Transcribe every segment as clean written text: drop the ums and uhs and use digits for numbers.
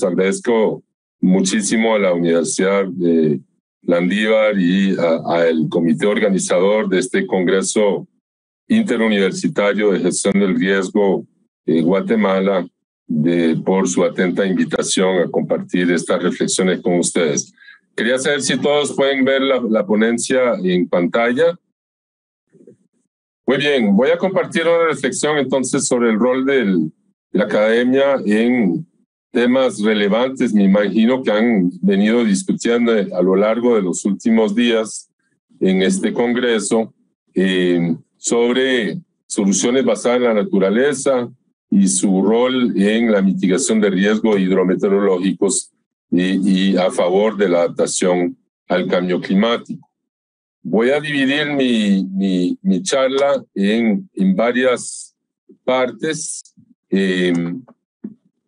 Agradezco muchísimo a la Universidad de Landívar y al comité organizador de este Congreso Interuniversitario de Gestión del Riesgo de Guatemala por su atenta invitación a compartir estas reflexiones con ustedes. Quería saber si todos pueden ver la ponencia en pantalla. Muy bien, voy a compartir una reflexión entonces sobre el rol de la academia en temas relevantes, me imagino que han venido discutiendo a lo largo de los últimos días en este congreso sobre soluciones basadas en la naturaleza y su rol en la mitigación de riesgos hidrometeorológicos y a favor de la adaptación al cambio climático. Voy a dividir mi charla en varias partes.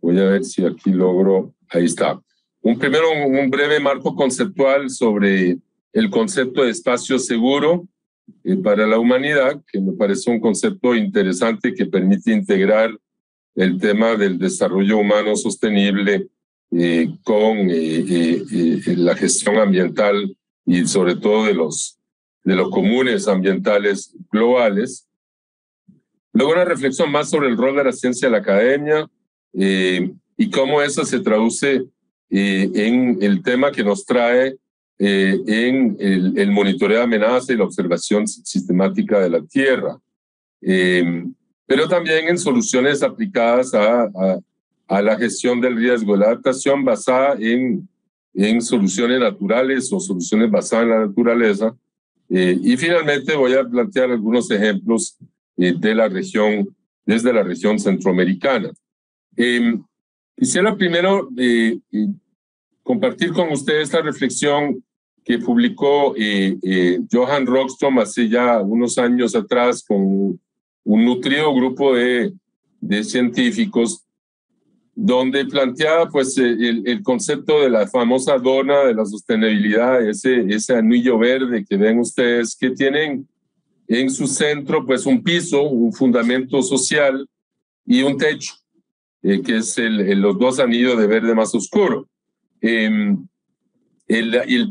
Voy a ver si aquí logro, ahí está. Primero, un breve marco conceptual sobre el concepto de espacio seguro para la humanidad, que me parece un concepto interesante que permite integrar el tema del desarrollo humano sostenible con la gestión ambiental y sobre todo de los comunes ambientales globales. Luego una reflexión más sobre el rol de la ciencia de la academia, y cómo eso se traduce en el tema que nos trae en el monitoreo de amenazas y la observación sistemática de la Tierra, pero también en soluciones aplicadas a la gestión del riesgo, la adaptación basada en soluciones naturales o soluciones basadas en la naturaleza, y finalmente voy a plantear algunos ejemplos de la región, desde la región centroamericana. Quisiera primero compartir con ustedes esta reflexión que publicó Johan Rockström hace ya unos años atrás con un nutrido grupo de científicos, donde planteaba pues, el concepto de la famosa dona de la sostenibilidad, ese anillo verde que ven ustedes, que tienen en su centro pues, un piso, un fundamento social y un techo, que es los dos anillos de verde más oscuro. El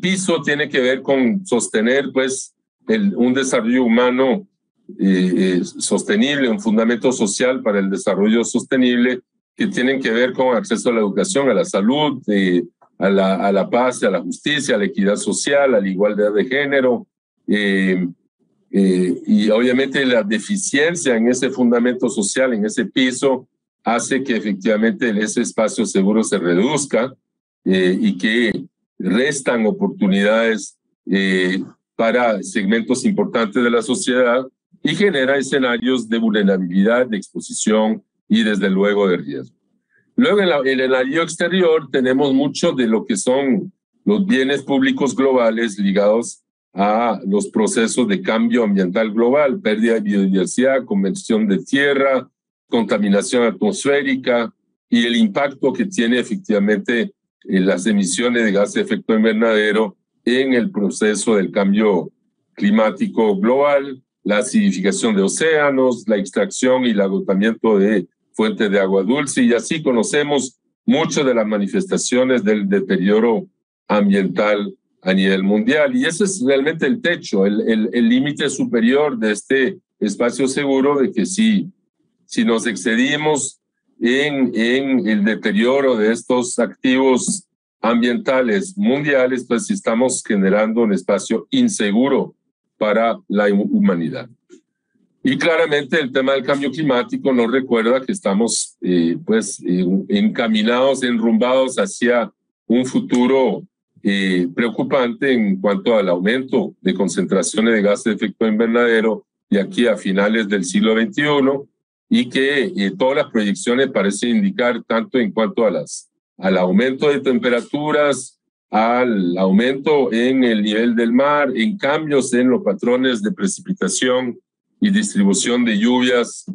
piso tiene que ver con sostener pues, un desarrollo humano sostenible, un fundamento social para el desarrollo sostenible, que tienen que ver con acceso a la educación, a la salud, a la paz, a la justicia, a la equidad social, a la igualdad de género, y obviamente la deficiencia en ese fundamento social, en ese piso, hace que efectivamente ese espacio seguro se reduzca y que restan oportunidades para segmentos importantes de la sociedad y genera escenarios de vulnerabilidad, de exposición y desde luego de riesgo. Luego en el anillo exterior tenemos mucho de lo que son los bienes públicos globales ligados a los procesos de cambio ambiental global, pérdida de biodiversidad, conversión de tierra, contaminación atmosférica y el impacto que tiene efectivamente las emisiones de gases de efecto invernadero en el proceso del cambio climático global, la acidificación de océanos, la extracción y el agotamiento de fuentes de agua dulce, y así conocemos mucho de las manifestaciones del deterioro ambiental a nivel mundial. Y ese es realmente el techo, el límite superior de este espacio seguro, de que si nos excedimos en el deterioro de estos activos ambientales mundiales, pues estamos generando un espacio inseguro para la humanidad. Y claramente el tema del cambio climático nos recuerda que estamos encaminados, enrumbados hacia un futuro preocupante en cuanto al aumento de concentraciones de gases de efecto invernadero de aquí a finales del siglo XXI, y que todas las proyecciones parecen indicar tanto en cuanto al aumento de temperaturas, al aumento en el nivel del mar, en cambios en los patrones de precipitación y distribución de lluvias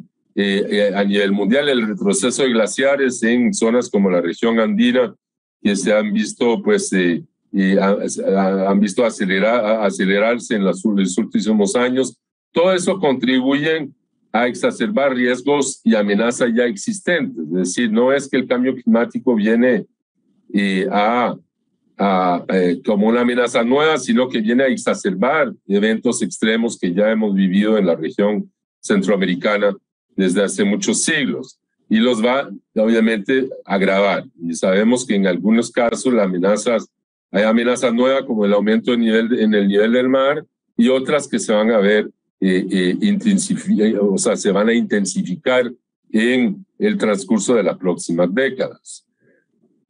a nivel mundial, el retroceso de glaciares en zonas como la región andina, que se han visto pues han visto acelerarse en los últimos años. Todo eso contribuye a exacerbar riesgos y amenazas ya existentes. Es decir, no es que el cambio climático viene como una amenaza nueva, sino que viene a exacerbar eventos extremos que ya hemos vivido en la región centroamericana desde hace muchos siglos, y los va obviamente a agravar. Y sabemos que en algunos casos hay amenazas nuevas como el aumento en el nivel del mar, y otras que se van a ver se van a intensificar en el transcurso de las próximas décadas.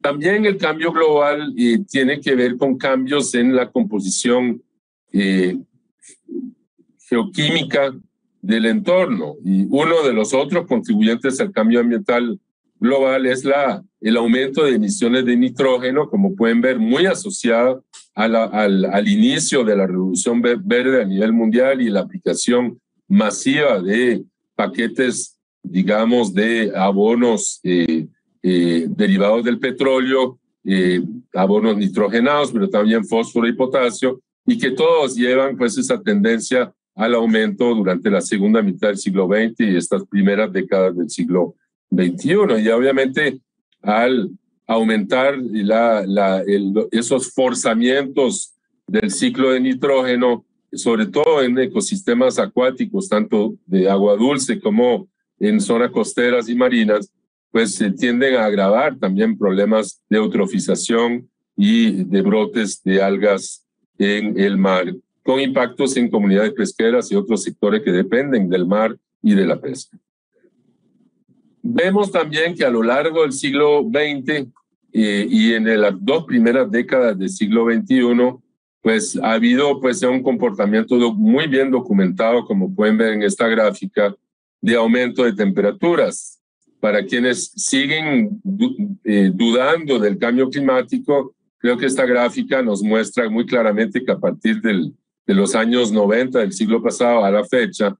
También el cambio global tiene que ver con cambios en la composición geoquímica del entorno, y uno de los otros contribuyentes al cambio ambiental global es el aumento de emisiones de nitrógeno, como pueden ver, muy asociado al inicio de la revolución verde a nivel mundial y la aplicación masiva de paquetes, digamos, de abonos derivados del petróleo, abonos nitrogenados, pero también fósforo y potasio, y que todos llevan pues esa tendencia al aumento durante la segunda mitad del siglo XX y estas primeras décadas del siglo XXI. Y obviamente al aumentar esos forzamientos del ciclo de nitrógeno, sobre todo en ecosistemas acuáticos, tanto de agua dulce como en zonas costeras y marinas, pues se tienden a agravar también problemas de eutrofización y de brotes de algas en el mar, con impactos en comunidades pesqueras y otros sectores que dependen del mar y de la pesca. Vemos también que a lo largo del siglo XX y en las dos primeras décadas del siglo XXI, pues ha habido pues un comportamiento muy bien documentado, como pueden ver en esta gráfica, de aumento de temperaturas. Para quienes siguen dudando del cambio climático, creo que esta gráfica nos muestra muy claramente que a partir de los años 90 del siglo pasado a la fecha,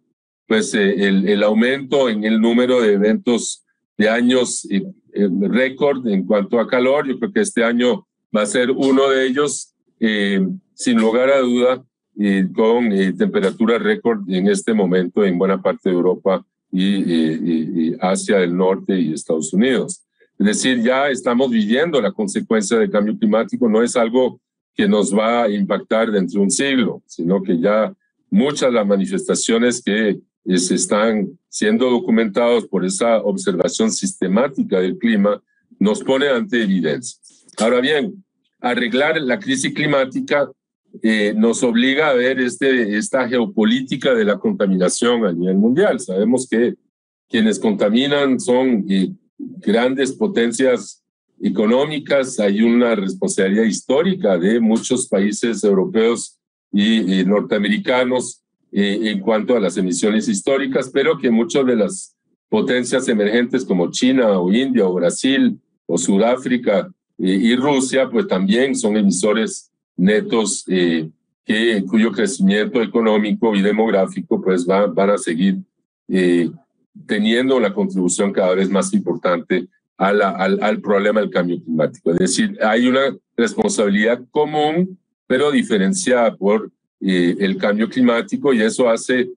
pues el aumento en el número de eventos de años récord en cuanto a calor, yo creo que este año va a ser uno de ellos, sin lugar a duda, con temperaturas récord en este momento en buena parte de Europa y Asia del Norte y Estados Unidos. Es decir, ya estamos viviendo la consecuencia del cambio climático, no es algo que nos va a impactar dentro de un siglo, sino que ya muchas de las manifestaciones que se están siendo documentadas por esa observación sistemática del clima nos pone ante evidencia. Ahora bien, arreglar la crisis climática nos obliga a ver esta geopolítica de la contaminación a nivel mundial. Sabemos que quienes contaminan son grandes potencias económicas. Hay una responsabilidad histórica de muchos países europeos y norteamericanos en cuanto a las emisiones históricas, pero que muchas de las potencias emergentes como China o India o Brasil o Sudáfrica y Rusia, pues también son emisores netos cuyo crecimiento económico y demográfico pues van a seguir teniendo una contribución cada vez más importante al problema del cambio climático. Es decir, hay una responsabilidad común, pero diferenciada por el cambio climático, y eso hace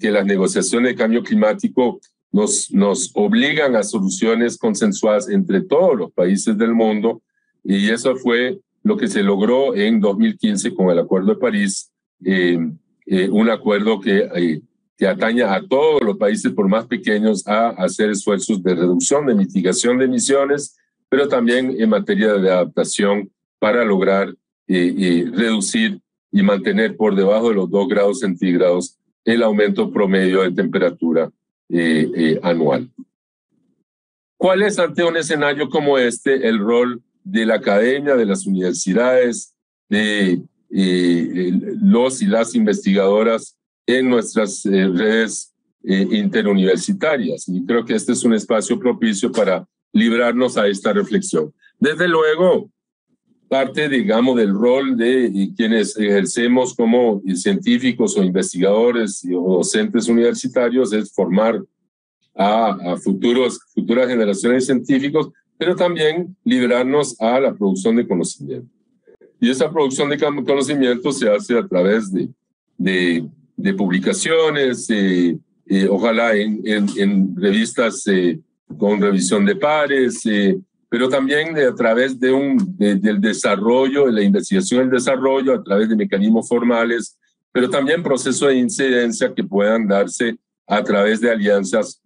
que las negociaciones de cambio climático nos obligan a soluciones consensuadas entre todos los países del mundo, y eso fue lo que se logró en 2015 con el Acuerdo de París, un acuerdo que ataña a todos los países, por más pequeños, a hacer esfuerzos de reducción, de mitigación de emisiones, pero también en materia de adaptación para lograr reducir y mantener por debajo de los 2 grados centígrados el aumento promedio de temperatura anual. ¿Cuál es, ante un escenario como este, el rol de la academia, de las universidades, de los y las investigadoras en nuestras redes interuniversitarias? Y creo que este es un espacio propicio para librarnos a esta reflexión. Desde luego, parte, digamos, del rol de quienes ejercemos como científicos o investigadores o docentes universitarios es formar a futuras generaciones de científicos, pero también librarnos a la producción de conocimiento. Y esa producción de conocimiento se hace a través de publicaciones, ojalá en revistas con revisión de pares, pero también a través del desarrollo, de la investigación y el desarrollo, a través de mecanismos formales, pero también procesos de incidencia que puedan darse a través de alianzas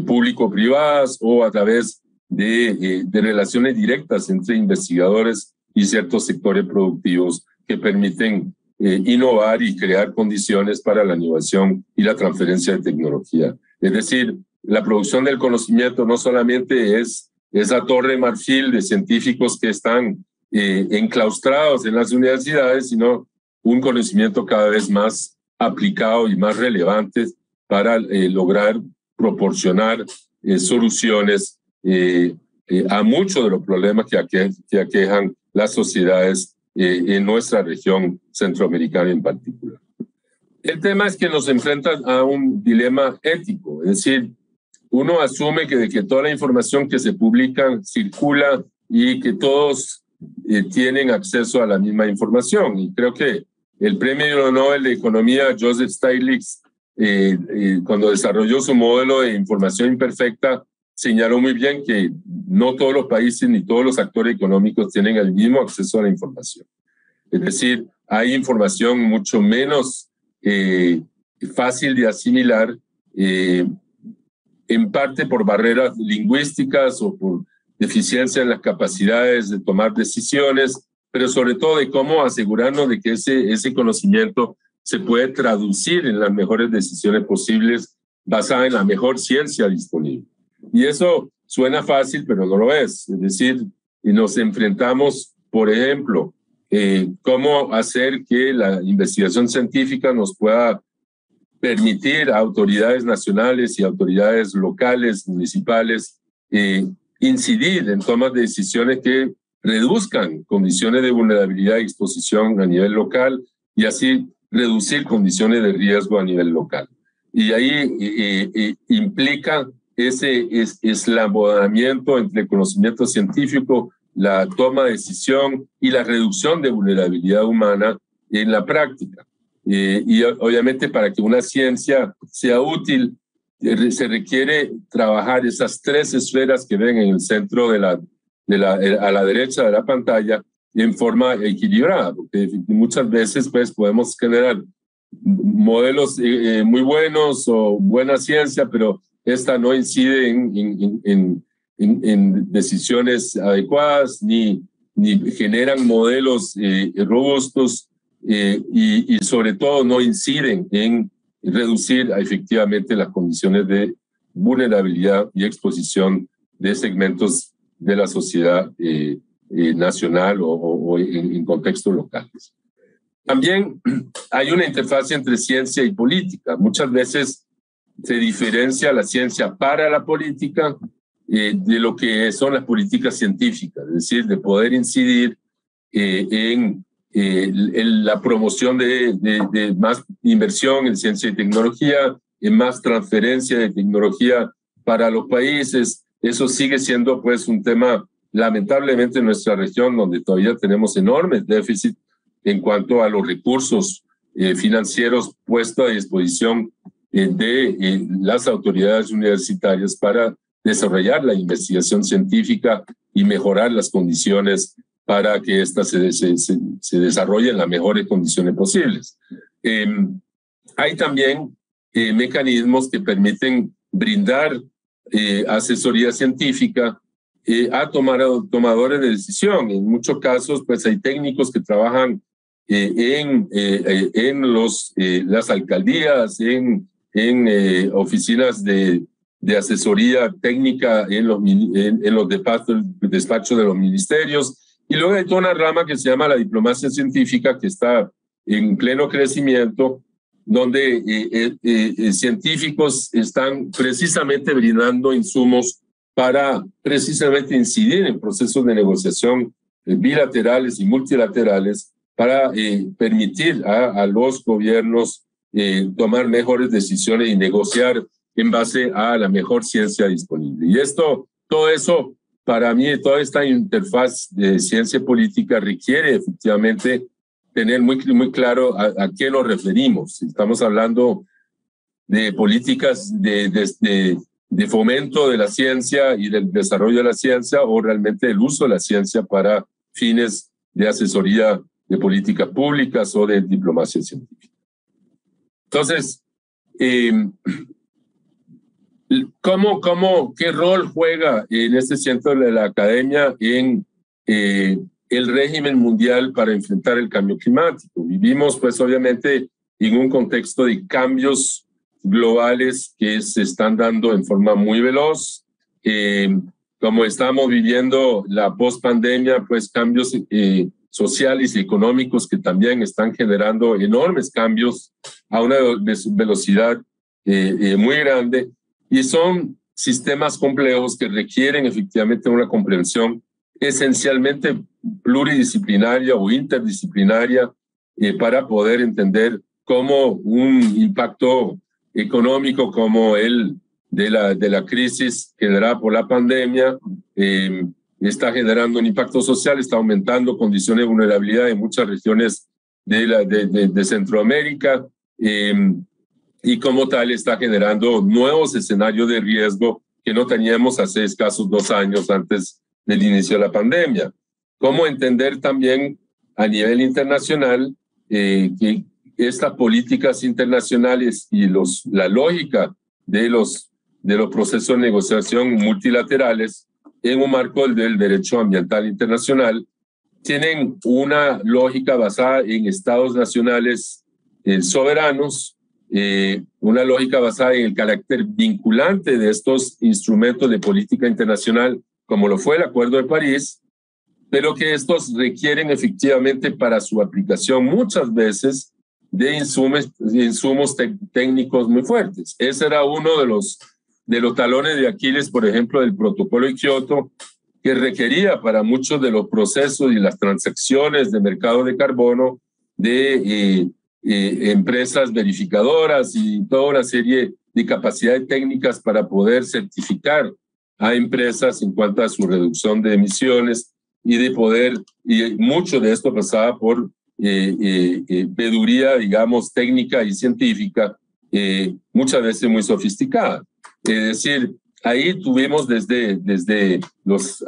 público-privadas o a través de relaciones directas entre investigadores y ciertos sectores productivos que permiten innovar y crear condiciones para la innovación y la transferencia de tecnología. Es decir, la producción del conocimiento no solamente es esa torre de marfil de científicos que están enclaustrados en las universidades, sino un conocimiento cada vez más aplicado y más relevante para lograr proporcionar soluciones a muchos de los problemas que aquejan las sociedades en nuestra región centroamericana en particular. El tema es que nos enfrentan a un dilema ético, es decir, uno asume que toda la información que se publica circula y que todos tienen acceso a la misma información. Y creo que el premio Nobel de Economía, Joseph Stiglitz, cuando desarrolló su modelo de información imperfecta, señaló muy bien que no todos los países ni todos los actores económicos tienen el mismo acceso a la información. Es decir, hay información mucho menos fácil de asimilar, en parte por barreras lingüísticas o por deficiencia en las capacidades de tomar decisiones, pero sobre todo de cómo asegurarnos de que ese conocimiento se puede traducir en las mejores decisiones posibles basadas en la mejor ciencia disponible. Y eso suena fácil, pero no lo es. Es decir, nos enfrentamos, por ejemplo, cómo hacer que la investigación científica nos pueda permitir a autoridades nacionales y autoridades locales, municipales, incidir en tomas de decisiones que reduzcan condiciones de vulnerabilidad y exposición a nivel local y así reducir condiciones de riesgo a nivel local. Y ahí implica ese eslabonamiento entre el conocimiento científico, la toma de decisión y la reducción de vulnerabilidad humana en la práctica. Y obviamente para que una ciencia sea útil se requiere trabajar esas tres esferas que ven en el centro a la derecha de la pantalla en forma equilibrada, porque muchas veces pues, podemos generar modelos muy buenos o buena ciencia, pero esta no incide en decisiones adecuadas ni generan modelos robustos y sobre todo no inciden en reducir efectivamente las condiciones de vulnerabilidad y exposición de segmentos de la sociedad nacional o en contextos locales. También hay una interfaz entre ciencia y política. Muchas veces se diferencia la ciencia para la política de lo que son las políticas científicas, es decir, de poder incidir en la promoción de más inversión en ciencia y tecnología, en más transferencia de tecnología para los países. Eso sigue siendo pues un tema lamentablemente en nuestra región donde todavía tenemos enormes déficits en cuanto a los recursos financieros puestos a disposición de las autoridades universitarias para desarrollar la investigación científica y mejorar las condiciones para que ésta se desarrolle en las mejores condiciones posibles. Hay también mecanismos que permiten brindar asesoría científica a tomadores de decisión. En muchos casos, pues hay técnicos que trabajan en las alcaldías, en oficinas de asesoría técnica en los despachos de los ministerios. Y luego hay toda una rama que se llama la diplomacia científica, que está en pleno crecimiento, donde científicos están precisamente brindando insumos para precisamente incidir en procesos de negociación bilaterales y multilaterales para permitir a los gobiernos tomar mejores decisiones y negociar en base a la mejor ciencia disponible. Y todo eso para mí toda esta interfaz de ciencia y política requiere efectivamente tener muy claro a qué nos referimos. Estamos hablando de políticas de fomento de la ciencia y del desarrollo de la ciencia, o realmente el uso de la ciencia para fines de asesoría de políticas públicas o de diplomacia científica. Entonces, ¿qué rol juega en este centro de la academia en el régimen mundial para enfrentar el cambio climático? Vivimos, pues, obviamente, en un contexto de cambios globales que se están dando en forma muy veloz. Como estamos viviendo la post-pandemia, pues cambios sociales y económicos que también están generando enormes cambios a una velocidad muy grande, y son sistemas complejos que requieren efectivamente una comprensión esencialmente pluridisciplinaria o interdisciplinaria para poder entender cómo un impacto económico como el de la crisis generada por la pandemia está generando un impacto social, está aumentando condiciones de vulnerabilidad en muchas regiones de Centroamérica, y como tal está generando nuevos escenarios de riesgo que no teníamos hace escasos 2 años antes del inicio de la pandemia. ¿Cómo entender también a nivel internacional que estas políticas internacionales y la lógica de los procesos de negociación multilaterales en un marco del derecho ambiental internacional tienen una lógica basada en estados nacionales soberanos, una lógica basada en el carácter vinculante de estos instrumentos de política internacional, como lo fue el Acuerdo de París, pero que estos requieren efectivamente para su aplicación muchas veces de insumos técnicos muy fuertes. Ese era uno de los talones de Aquiles, por ejemplo, del Protocolo de Kioto, que requería para muchos de los procesos y las transacciones de mercado de carbono de empresas verificadoras y toda una serie de capacidades técnicas para poder certificar a empresas en cuanto a su reducción de emisiones y mucho de esto pasaba por veeduría, digamos, técnica y científica, muchas veces muy sofisticada. Es decir, ahí tuvimos desde los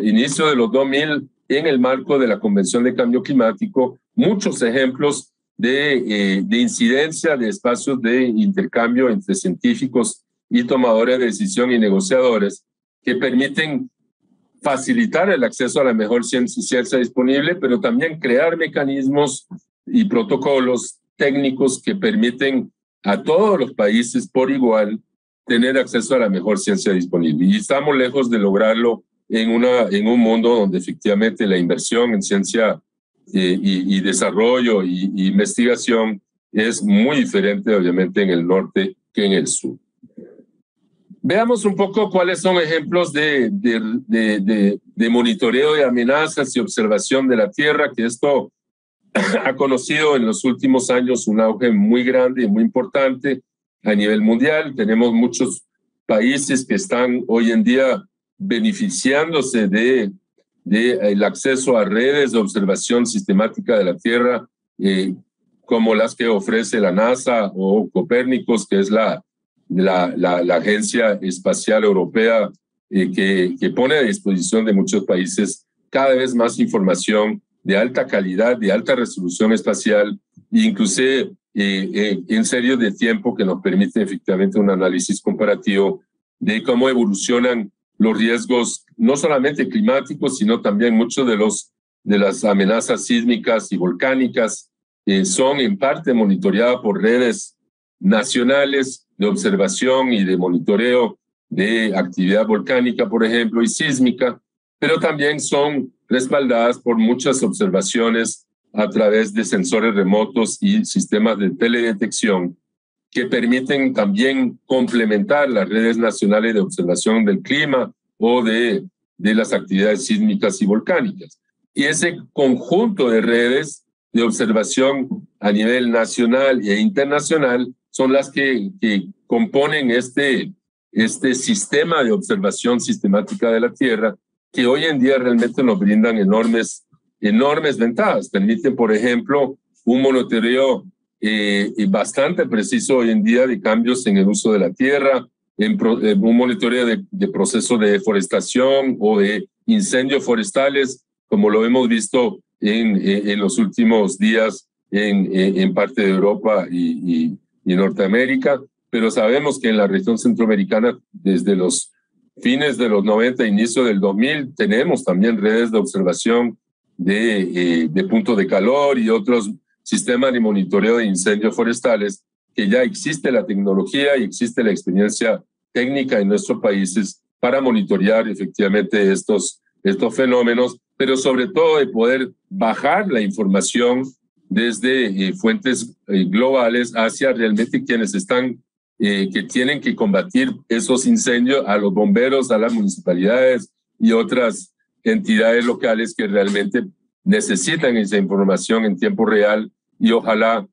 inicios de los 2000, en el marco de la Convención de Cambio Climático, muchos ejemplos de incidencia de espacios de intercambio entre científicos y tomadores de decisión y negociadores que permiten facilitar el acceso a la mejor ciencia disponible, pero también crear mecanismos y protocolos técnicos que permiten a todos los países por igual tener acceso a la mejor ciencia disponible. Y estamos lejos de lograrlo en un mundo donde efectivamente la inversión en ciencia y desarrollo y investigación es muy diferente, obviamente, en el norte que en el sur. Veamos un poco cuáles son ejemplos de monitoreo de amenazas y observación de la Tierra, que esto ha conocido en los últimos años un auge muy grande y muy importante a nivel mundial. Tenemos muchos países que están hoy en día beneficiándose del acceso a redes de observación sistemática de la Tierra, como las que ofrece la NASA o Copérnicos, que es la Agencia Espacial Europea, que pone a disposición de muchos países cada vez más información de alta calidad, de alta resolución espacial, inclusive en series de tiempo que nos permiten efectivamente un análisis comparativo de cómo evolucionan los riesgos, no solamente climáticos, sino también muchos de las amenazas sísmicas y volcánicas son en parte monitoreadas por redes nacionales de observación y de monitoreo de actividad volcánica, por ejemplo, y sísmica, pero también son respaldadas por muchas observaciones a través de sensores remotos y sistemas de teledetección que permiten también complementar las redes nacionales de observación del clima o de las actividades sísmicas y volcánicas. Y ese conjunto de redes de observación a nivel nacional e internacional son las que componen este sistema de observación sistemática de la Tierra, que hoy en día realmente nos brindan enormes ventajas. Permiten, por ejemplo, un monitoreo bastante preciso hoy en día de cambios en el uso de la tierra, un monitoreo de procesos de deforestación o de incendios forestales, como lo hemos visto en los últimos días en parte de Europa y Norteamérica, pero sabemos que en la región centroamericana, desde los fines de los 90, inicio del 2000, tenemos también redes de observación de puntos de calor y otros sistemas de monitoreo de incendios forestales, que ya existe la tecnología y existe la experiencia técnica en nuestros países para monitorear efectivamente estos fenómenos, pero sobre todo de poder bajar la información desde fuentes globales hacia realmente quienes están, que tienen que combatir esos incendios, a los bomberos, a las municipalidades y otras entidades locales que realmente necesitan esa información en tiempo real y ojalá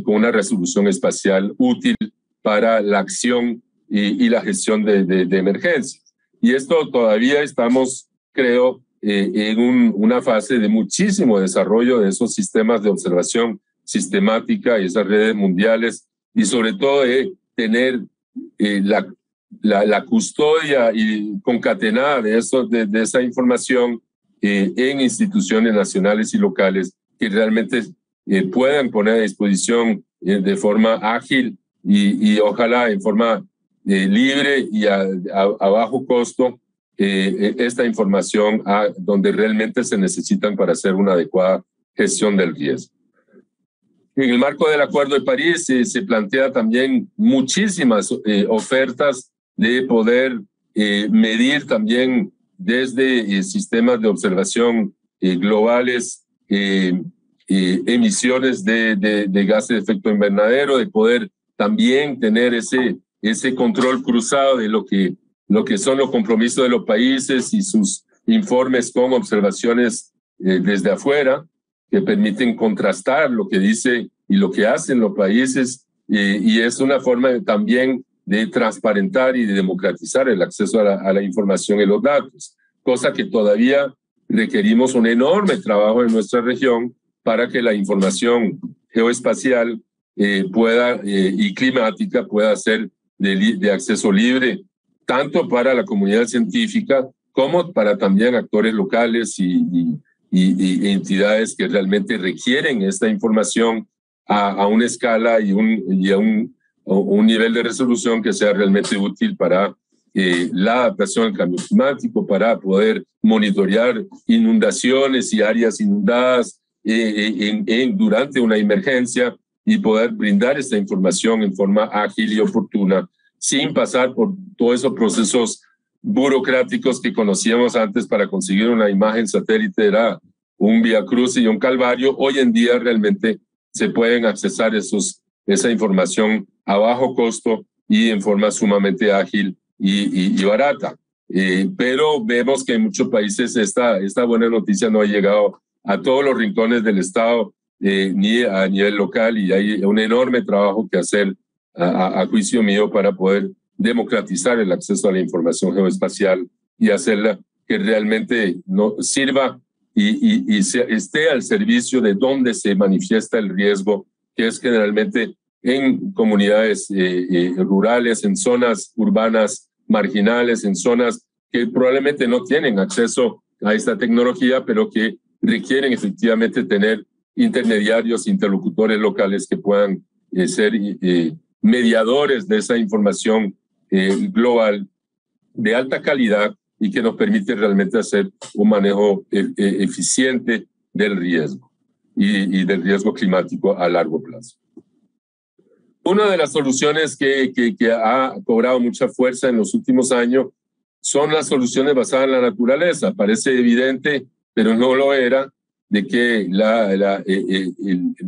con una resolución espacial útil para la acción y la gestión de emergencias. Y esto todavía estamos, creo, en una fase de muchísimo desarrollo de esos sistemas de observación sistemática y esas redes mundiales, y sobre todo de tener la custodia y concatenada de esa información en instituciones nacionales y locales que realmente puedan poner a disposición de forma ágil y ojalá en forma libre y a bajo costo esta información donde realmente se necesitan para hacer una adecuada gestión del riesgo. En el marco del Acuerdo de París se plantea también muchísimas ofertas de poder medir también desde sistemas de observación globales emisiones de gases de efecto invernadero, de poder también tener ese control cruzado de lo que son los compromisos de los países y sus informes con observaciones desde afuera, que permiten contrastar lo que dice y lo que hacen los países, y es una forma también de transparentar y de democratizar el acceso a la información y los datos, cosa que todavía requerimos un enorme trabajo en nuestra región para que la información geoespacial y climática pueda ser de acceso libre, tanto para la comunidad científica como para también actores locales y entidades que realmente requieren esta información a una escala y a un nivel de resolución que sea realmente útil para la adaptación al cambio climático, para poder monitorear inundaciones y áreas inundadas durante una emergencia y poder brindar esta información en forma ágil y oportuna sin pasar por todos esos procesos burocráticos que conocíamos antes. Para conseguir una imagen satélite era un viacrucis y un calvario. Hoy en día realmente se pueden accesar esa información a bajo costo y en forma sumamente ágil y barata. Pero vemos que en muchos países esta buena noticia no ha llegado a todos los rincones del Estado ni a nivel local, y hay un enorme trabajo que hacer a juicio mío para poder democratizar el acceso a la información geoespacial y hacerla que realmente no sirva y esté al servicio de donde se manifiesta el riesgo, que es generalmente en comunidades rurales, en zonas urbanas marginales, en zonas que probablemente no tienen acceso a esta tecnología, pero que requieren efectivamente tener intermediarios, interlocutores locales que puedan ser mediadores de esa información global de alta calidad y que nos permite realmente hacer un manejo eficiente del riesgo y del riesgo climático a largo plazo. Una de las soluciones que ha cobrado mucha fuerza en los últimos años son las soluciones basadas en la naturaleza. Parece evidente, pero no lo era, de que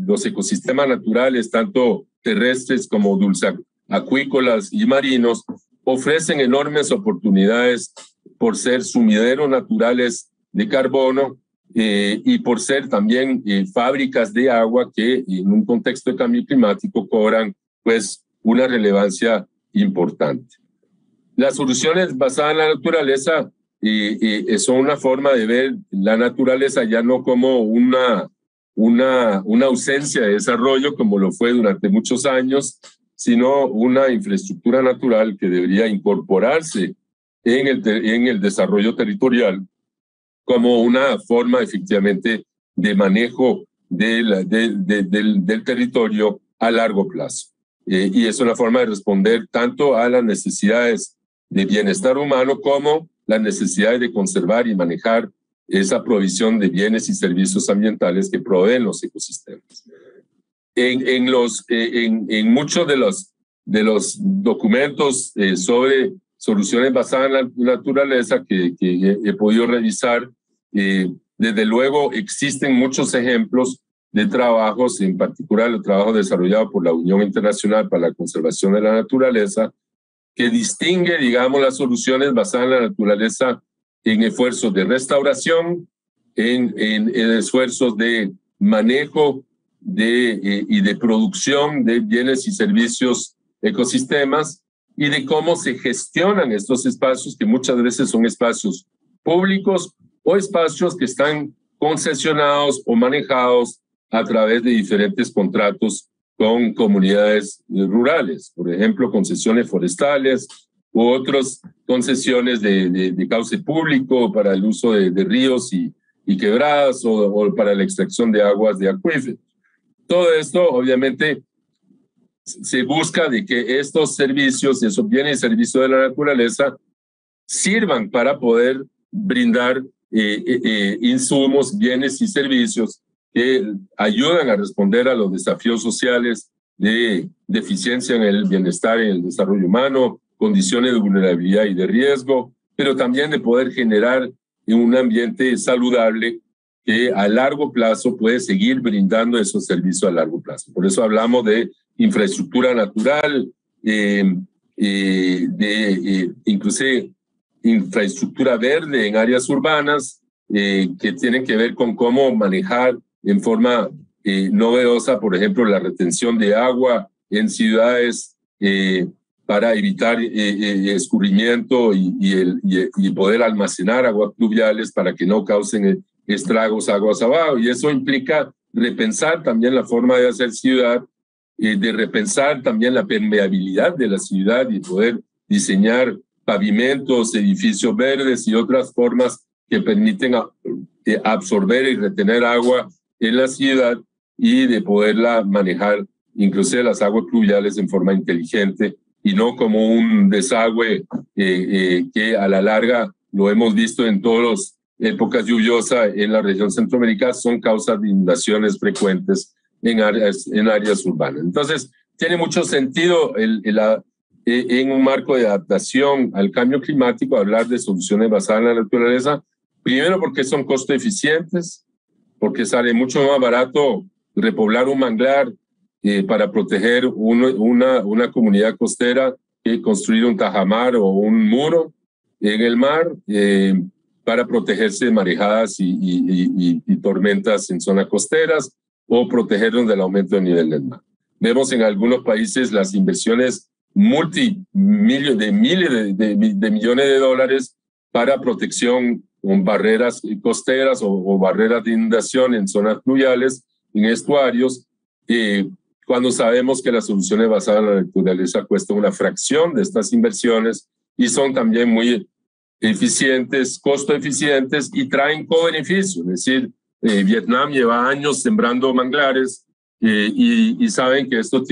los ecosistemas naturales, tanto terrestres como dulceacuícolas y marinos, ofrecen enormes oportunidades por ser sumideros naturales de carbono y por ser también fábricas de agua que en un contexto de cambio climático cobran pues una relevancia importante. Las soluciones basadas en la naturaleza son una forma de ver la naturaleza ya no como una ausencia de desarrollo como lo fue durante muchos años, sino una infraestructura natural que debería incorporarse en el desarrollo territorial como una forma efectivamente de manejo del territorio a largo plazo. Y es una forma de responder tanto a las necesidades de bienestar humano como las necesidades de conservar y manejar esa provisión de bienes y servicios ambientales que proveen los ecosistemas. En muchos de los documentos sobre soluciones basadas en la naturaleza que he podido revisar, desde luego existen muchos ejemplos de trabajos, en particular el trabajo desarrollado por la Unión Internacional para la Conservación de la Naturaleza, que distingue, digamos, las soluciones basadas en la naturaleza en esfuerzos de restauración, en esfuerzos de manejo y de producción de bienes y servicios ecosistemas, y de cómo se gestionan estos espacios, que muchas veces son espacios públicos o espacios que están concesionados o manejados a través de diferentes contratos con comunidades rurales, por ejemplo, concesiones forestales u otras concesiones de cauce público para el uso de ríos y quebradas o para la extracción de aguas de acuíferos. Todo esto, obviamente, se busca de que estos servicios, esos bienes y servicios de la naturaleza, sirvan para poder brindar insumos, bienes y servicios que ayudan a responder a los desafíos sociales de deficiencia en el bienestar, en el desarrollo humano, condiciones de vulnerabilidad y de riesgo, pero también de poder generar un ambiente saludable que a largo plazo puede seguir brindando esos servicios a largo plazo. Por eso hablamos de infraestructura natural, inclusive infraestructura verde en áreas urbanas, que tienen que ver con cómo manejar en forma novedosa, por ejemplo, la retención de agua en ciudades para evitar escurrimiento y poder almacenar aguas pluviales para que no causen estragos aguas abajo. Y eso implica repensar también la forma de hacer ciudad, de repensar también la permeabilidad de la ciudad y poder diseñar pavimentos, edificios verdes y otras formas que permiten absorber y retener agua en la ciudad y de poderla manejar, inclusive las aguas pluviales, en forma inteligente y no como un desagüe que a la larga lo hemos visto en todas las épocas lluviosas en la región centroamericana, son causas de inundaciones frecuentes en áreas urbanas. Entonces, tiene mucho sentido en un marco de adaptación al cambio climático hablar de soluciones basadas en la naturaleza, primero porque son costo eficientes, porque sale mucho más barato repoblar un manglar para proteger una comunidad costera que construir un tajamar o un muro en el mar para protegerse de marejadas y tormentas en zonas costeras o protegernos del aumento del nivel del mar. Vemos en algunos países las inversiones de miles de millones de dólares para protección con barreras costeras o barreras de inundación en zonas fluviales, en estuarios, cuando sabemos que las soluciones basadas en la naturaleza cuestan una fracción de estas inversiones y son también muy eficientes, costo eficientes y traen co-beneficios. Es decir, Vietnam lleva años sembrando manglares y saben que esto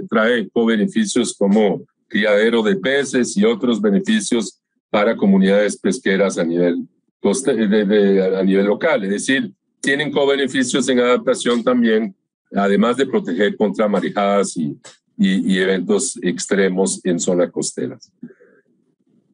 trae co-beneficios como criadero de peces y otros beneficios para comunidades pesqueras a nivel local. Es decir, tienen co-beneficios en adaptación también, además de proteger contra marejadas y eventos extremos en zonas costeras.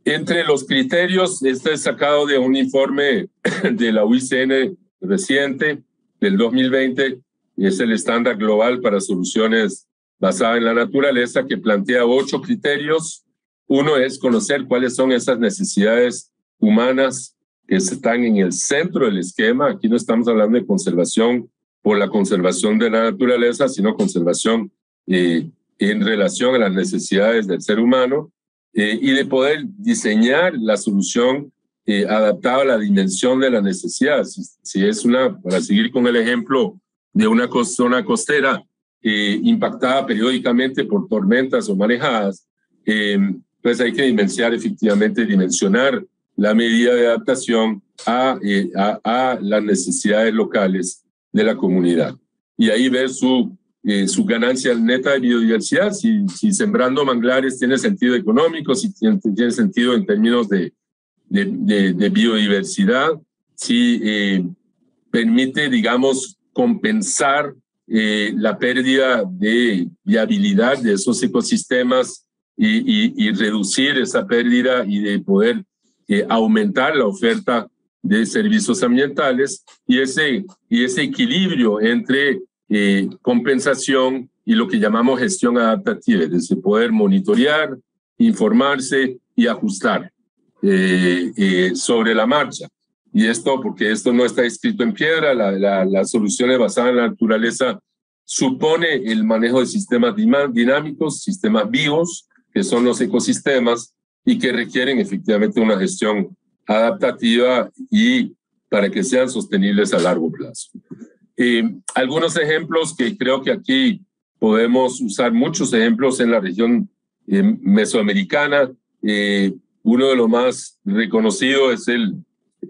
Entre los criterios, este es sacado de un informe de la UICN reciente, del 2020, es el estándar global para soluciones basadas en la naturaleza, que plantea 8 criterios. Uno es conocer cuáles son esas necesidades humanas que están en el centro del esquema. Aquí no estamos hablando de conservación por la conservación de la naturaleza, sino conservación en relación a las necesidades del ser humano, y de poder diseñar la solución adaptado a la dimensión de la necesidad. Si es para seguir con el ejemplo de una zona costera impactada periódicamente por tormentas o marejadas, pues hay que dimensionar la medida de adaptación a las necesidades locales de la comunidad. Y ahí ver su ganancia neta de biodiversidad, si sembrando manglares tiene sentido económico, si tiene sentido en términos de biodiversidad, si permite, digamos, compensar la pérdida de viabilidad de esos ecosistemas y reducir esa pérdida y de poder aumentar la oferta de servicios ambientales y ese equilibrio entre compensación y lo que llamamos gestión adaptativa, es decir, poder monitorear, informarse y ajustar sobre la marcha. Y esto, porque esto no está escrito en piedra, las soluciones basadas en la naturaleza supone el manejo de sistemas dinámicos, sistemas vivos, que son los ecosistemas, y que requieren efectivamente una gestión adaptativa y para que sean sostenibles a largo plazo. Algunos ejemplos que creo que aquí podemos usar, muchos ejemplos en la región mesoamericana. Uno de los más reconocidos es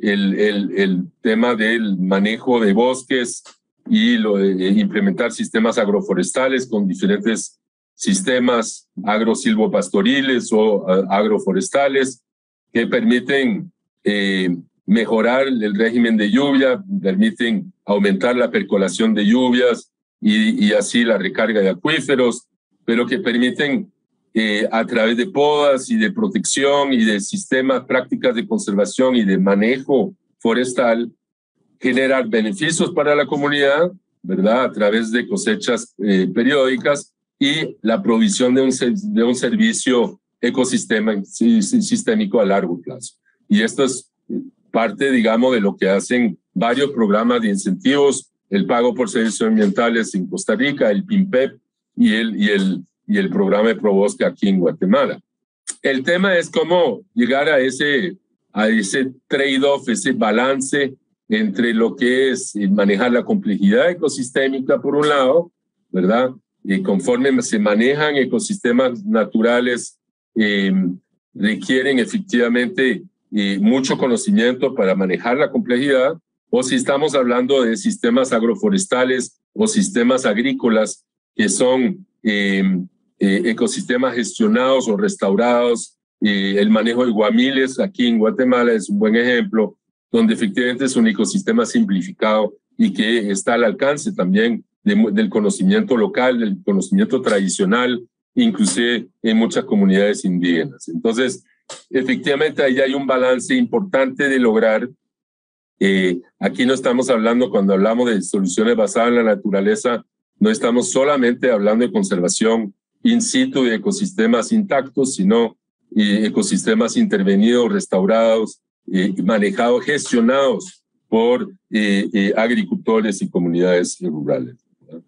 el tema del manejo de bosques y implementar sistemas agroforestales con diferentes sistemas agrosilvopastoriles o agroforestales que permiten mejorar el régimen de lluvia, permiten aumentar la percolación de lluvias y así la recarga de acuíferos, pero que permiten a través de podas y de protección y de sistemas, prácticas de conservación y de manejo forestal, generar beneficios para la comunidad, ¿verdad? A través de cosechas periódicas y la provisión de un servicio sistémico a largo plazo. Y esto es parte, digamos, de lo que hacen varios programas de incentivos, el pago por servicios ambientales en Costa Rica, el PIMPEP y el programa de ProBosque aquí en Guatemala. El tema es cómo llegar a ese trade-off, ese balance entre lo que es manejar la complejidad ecosistémica por un lado, ¿verdad? Y conforme se manejan ecosistemas naturales, requieren efectivamente mucho conocimiento para manejar la complejidad, o si estamos hablando de sistemas agroforestales o sistemas agrícolas que son ecosistemas gestionados o restaurados. El manejo de guamiles aquí en Guatemala es un buen ejemplo, donde efectivamente es un ecosistema simplificado y que está al alcance también del conocimiento local, del conocimiento tradicional, inclusive en muchas comunidades indígenas. Entonces, efectivamente, ahí hay un balance importante de lograr. Aquí no estamos hablando, cuando hablamos de soluciones basadas en la naturaleza, no estamos solamente hablando de conservación in situ de ecosistemas intactos, sino ecosistemas intervenidos, restaurados, manejados, gestionados por agricultores y comunidades rurales, ¿verdad?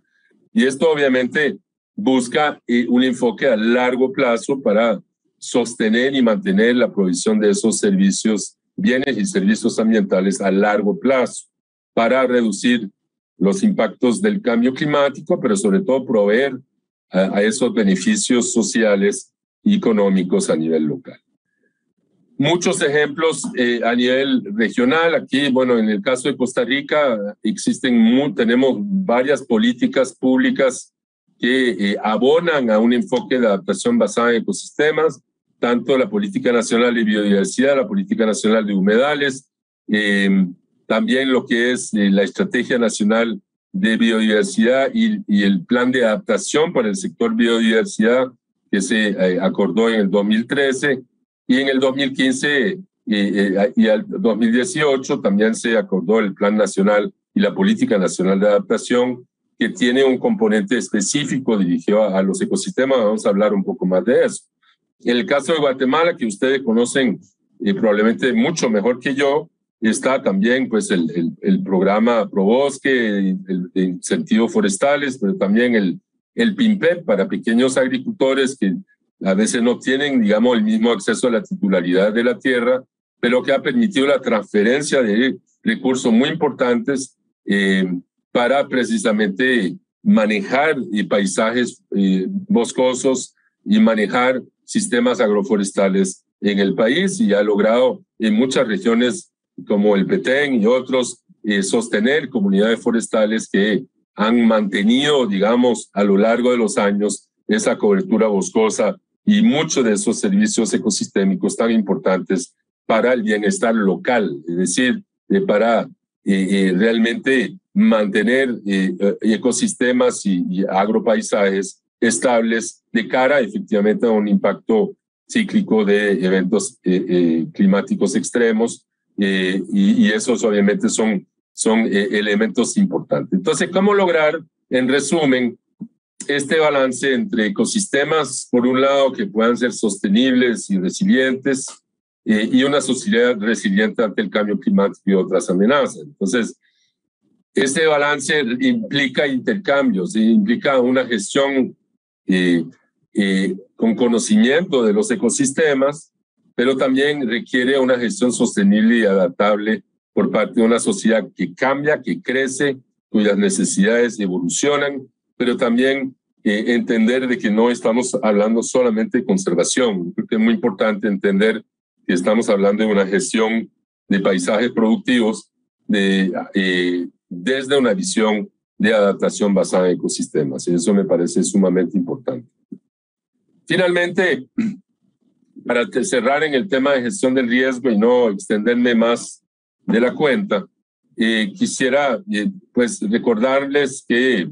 Y esto obviamente busca un enfoque a largo plazo para sostener y mantener la provisión de esos servicios, bienes y servicios ambientales a largo plazo, para reducir los impactos del cambio climático, pero sobre todo proveer a esos beneficios sociales y económicos a nivel local. Muchos ejemplos a nivel regional. Aquí, bueno, en el caso de Costa Rica tenemos varias políticas públicas que abonan a un enfoque de adaptación basada en ecosistemas, tanto la Política Nacional de Biodiversidad, la Política Nacional de Humedales, también lo que es la Estrategia Nacional de Biodiversidad y el Plan de Adaptación para el sector biodiversidad que se acordó en el 2013, y en el 2015 y el 2018 también se acordó el Plan Nacional y la Política Nacional de Adaptación, que tiene un componente específico dirigido a los ecosistemas. Vamos a hablar un poco más de eso. En el caso de Guatemala, que ustedes conocen probablemente mucho mejor que yo, está también pues el programa ProBosque de incentivos forestales, pero también el PIMPEP para pequeños agricultores que a veces no tienen, digamos, el mismo acceso a la titularidad de la tierra pero que ha permitido la transferencia de recursos muy importantes para precisamente manejar paisajes boscosos y manejar sistemas agroforestales en el país, y ha logrado en muchas regiones como el Petén y otros sostener comunidades forestales que han mantenido, digamos, a lo largo de los años esa cobertura boscosa y muchos de esos servicios ecosistémicos tan importantes para el bienestar local, es decir, para realmente mantener ecosistemas y agropaisajes estables de cara efectivamente a un impacto cíclico de eventos climáticos extremos, y esos obviamente son elementos importantes. Entonces, ¿cómo lograr, en resumen, este balance entre ecosistemas, por un lado, que puedan ser sostenibles y resilientes, y una sociedad resiliente ante el cambio climático y otras amenazas? Entonces, este balance implica intercambios, implica una gestión con conocimiento de los ecosistemas, pero también requiere una gestión sostenible y adaptable por parte de una sociedad que cambia, que crece, cuyas necesidades evolucionan, pero también entender de que no estamos hablando solamente de conservación. Creo que es muy importante entender que estamos hablando de una gestión de paisajes productivos desde una visión de adaptación basada en ecosistemas. Y eso me parece sumamente importante. Finalmente, para cerrar en el tema de gestión del riesgo y no extenderme más de la cuenta, quisiera pues recordarles que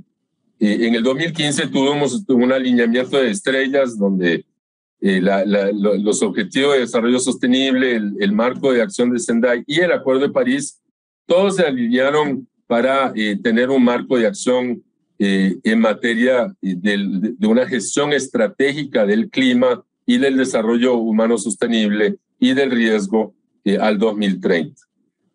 en el 2015 tuvimos un alineamiento de estrellas donde los objetivos de desarrollo sostenible, el marco de acción de Sendai y el Acuerdo de París, todos se alinearon para tener un marco de acción en materia de una gestión estratégica del clima y del desarrollo humano sostenible y del riesgo al 2030.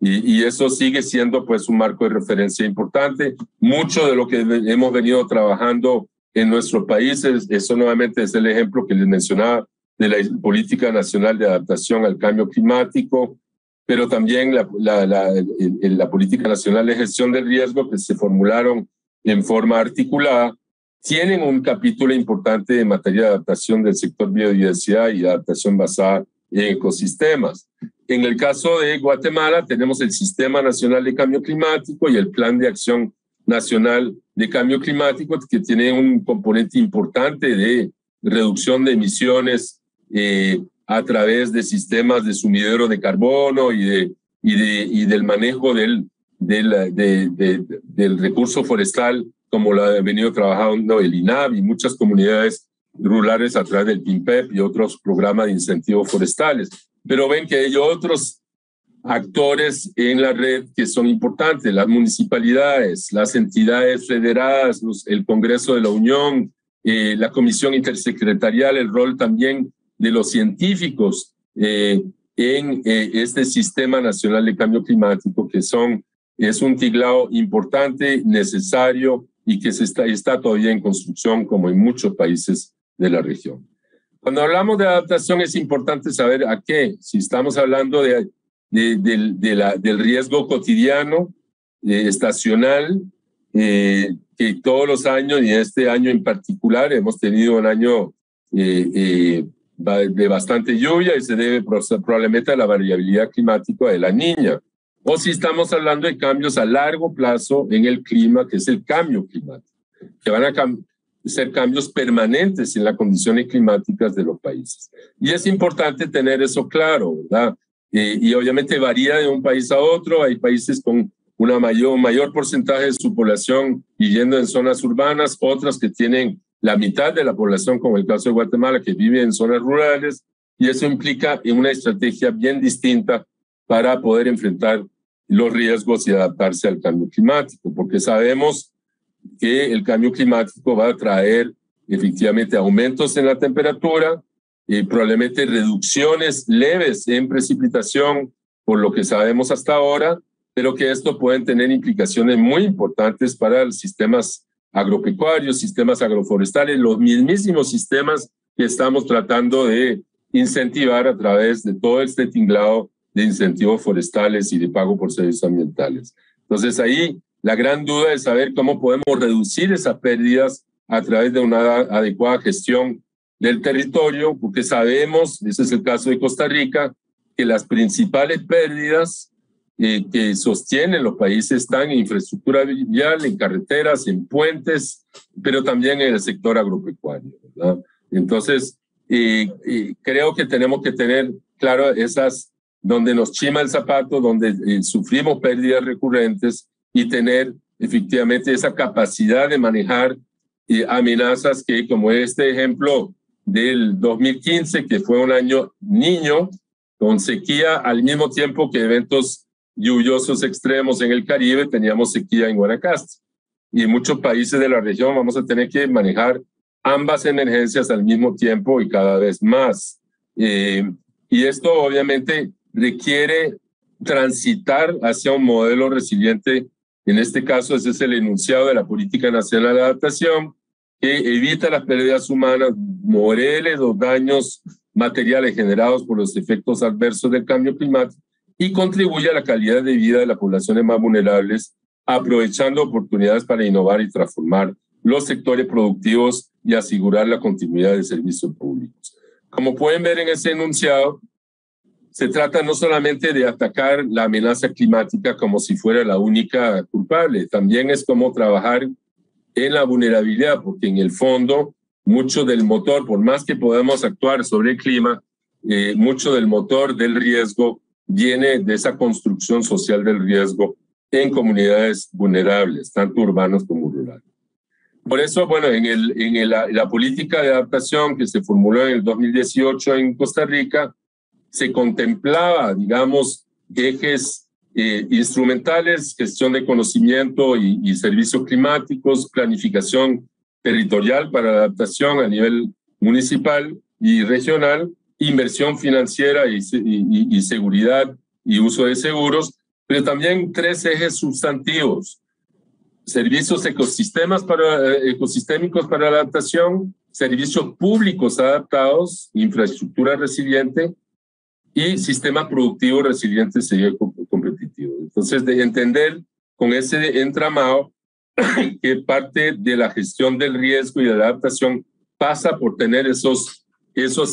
Y eso sigue siendo pues un marco de referencia importante. Mucho de lo que hemos venido trabajando en nuestros países, eso nuevamente es el ejemplo que les mencionaba de la Política Nacional de Adaptación al Cambio Climático, pero también la Política Nacional de Gestión del Riesgo, que se formularon en forma articulada, tienen un capítulo importante en materia de adaptación del sector biodiversidad y adaptación basada en ecosistemas. En el caso de Guatemala tenemos el Sistema Nacional de Cambio Climático y el Plan de Acción Nacional de Cambio Climático, que tiene un componente importante de reducción de emisiones a través de sistemas de sumidero de carbono y del manejo del recurso forestal, como lo ha venido trabajando el INAV y muchas comunidades rurales a través del PINPEP y otros programas de incentivos forestales. Pero ven que hay otros actores en la red que son importantes: las municipalidades, las entidades federadas, el Congreso de la Unión, la Comisión Intersecretarial, el rol también de los científicos en este Sistema Nacional de Cambio Climático, que es un tiglado importante, necesario y que está todavía en construcción, como en muchos países de la región. Cuando hablamos de adaptación es importante saber a qué. Si estamos hablando del riesgo cotidiano, estacional, que todos los años, y este año en particular, hemos tenido un año de bastante lluvia y se debe probablemente a la variabilidad climática de la Niña. O si estamos hablando de cambios a largo plazo en el clima, que es el cambio climático, que van a ser cambios permanentes en las condiciones climáticas de los países. Y es importante tener eso claro, ¿verdad? Y obviamente varía de un país a otro. Hay países con un mayor porcentaje de su población viviendo en zonas urbanas, otras que tienen la mitad de la población, como el caso de Guatemala, que vive en zonas rurales, y eso implica una estrategia bien distinta para poder enfrentar los riesgos y adaptarse al cambio climático, porque sabemos que el cambio climático va a traer efectivamente aumentos en la temperatura, probablemente reducciones leves en precipitación, por lo que sabemos hasta ahora, pero que esto puede tener implicaciones muy importantes para los sistemas agropecuarios, sistemas agroforestales, los mismísimos sistemas que estamos tratando de incentivar a través de todo este tinglado de incentivos forestales y de pago por servicios ambientales. Entonces ahí la gran duda es saber cómo podemos reducir esas pérdidas a través de una adecuada gestión del territorio, porque sabemos, ese es el caso de Costa Rica, que las principales pérdidas que sostienen los países están en infraestructura vial, en carreteras, en puentes, pero también en el sector agropecuario, ¿verdad? Entonces, creo que tenemos que tener claro esas donde nos chima el zapato, donde sufrimos pérdidas recurrentes y tener efectivamente esa capacidad de manejar amenazas que, como este ejemplo del 2015, que fue un año niño, con sequía al mismo tiempo que eventos lluviosos extremos en el Caribe, teníamos sequía en Guanacaste. Y en muchos países de la región vamos a tener que manejar ambas emergencias al mismo tiempo y cada vez más. Y esto obviamente requiere transitar hacia un modelo resiliente. En este caso, ese es el enunciado de la Política Nacional de Adaptación, que evita las pérdidas humanas, modele los daños materiales generados por los efectos adversos del cambio climático y contribuye a la calidad de vida de las poblaciones más vulnerables, aprovechando oportunidades para innovar y transformar los sectores productivos y asegurar la continuidad de servicios públicos. Como pueden ver en ese enunciado, se trata no solamente de atacar la amenaza climática como si fuera la única culpable, también es como trabajar en la vulnerabilidad, porque en el fondo mucho del motor, por más que podamos actuar sobre el clima, mucho del motor del riesgo viene de esa construcción social del riesgo en comunidades vulnerables, tanto urbanas como rurales. Por eso, bueno, en la política de adaptación que se formuló en el 2018 en Costa Rica, se contemplaba, digamos, ejes instrumentales, gestión de conocimiento y servicios climáticos, planificación territorial para la adaptación a nivel municipal y regional, inversión financiera y seguridad y uso de seguros, pero también 3 ejes sustantivos: servicios ecosistémicos para la adaptación, servicios públicos adaptados, infraestructura resiliente y sistema productivo resiliente y competitivo. Entonces, de entender con ese entramado que parte de la gestión del riesgo y de la adaptación pasa por tener esos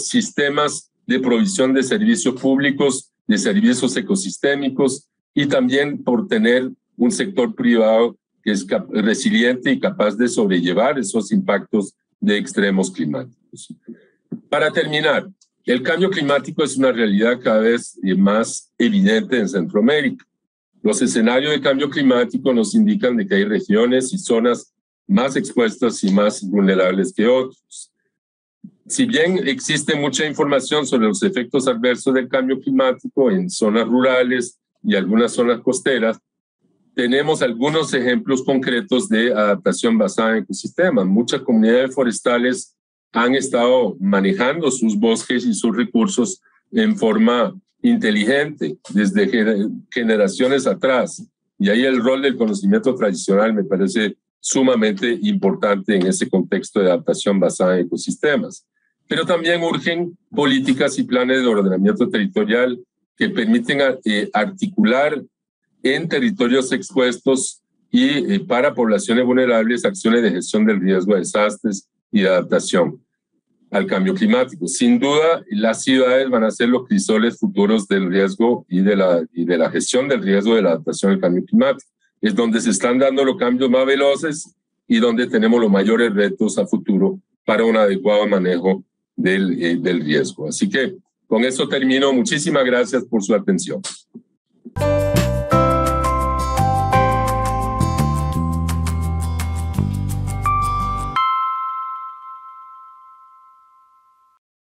sistemas de provisión de servicios públicos, de servicios ecosistémicos y también por tener un sector privado que es resiliente y capaz de sobrellevar esos impactos de extremos climáticos. Para terminar, el cambio climático es una realidad cada vez más evidente en Centroamérica. Los escenarios de cambio climático nos indican de que hay regiones y zonas más expuestas y más vulnerables que otros. Si bien existe mucha información sobre los efectos adversos del cambio climático en zonas rurales y algunas zonas costeras, tenemos algunos ejemplos concretos de adaptación basada en ecosistemas. Muchas comunidades forestales han estado manejando sus bosques y sus recursos en forma inteligente desde generaciones atrás. Y ahí el rol del conocimiento tradicional me parece sumamente importante en ese contexto de adaptación basada en ecosistemas. Pero también urgen políticas y planes de ordenamiento territorial que permiten articular en territorios expuestos y para poblaciones vulnerables acciones de gestión del riesgo de desastres y de adaptación al cambio climático. Sin duda, las ciudades van a ser los crisoles futuros del riesgo y de la gestión del riesgo de la adaptación al cambio climático. Es donde se están dando los cambios más veloces y donde tenemos los mayores retos a futuro para un adecuado manejo del riesgo. Así que con eso termino. Muchísimas gracias por su atención.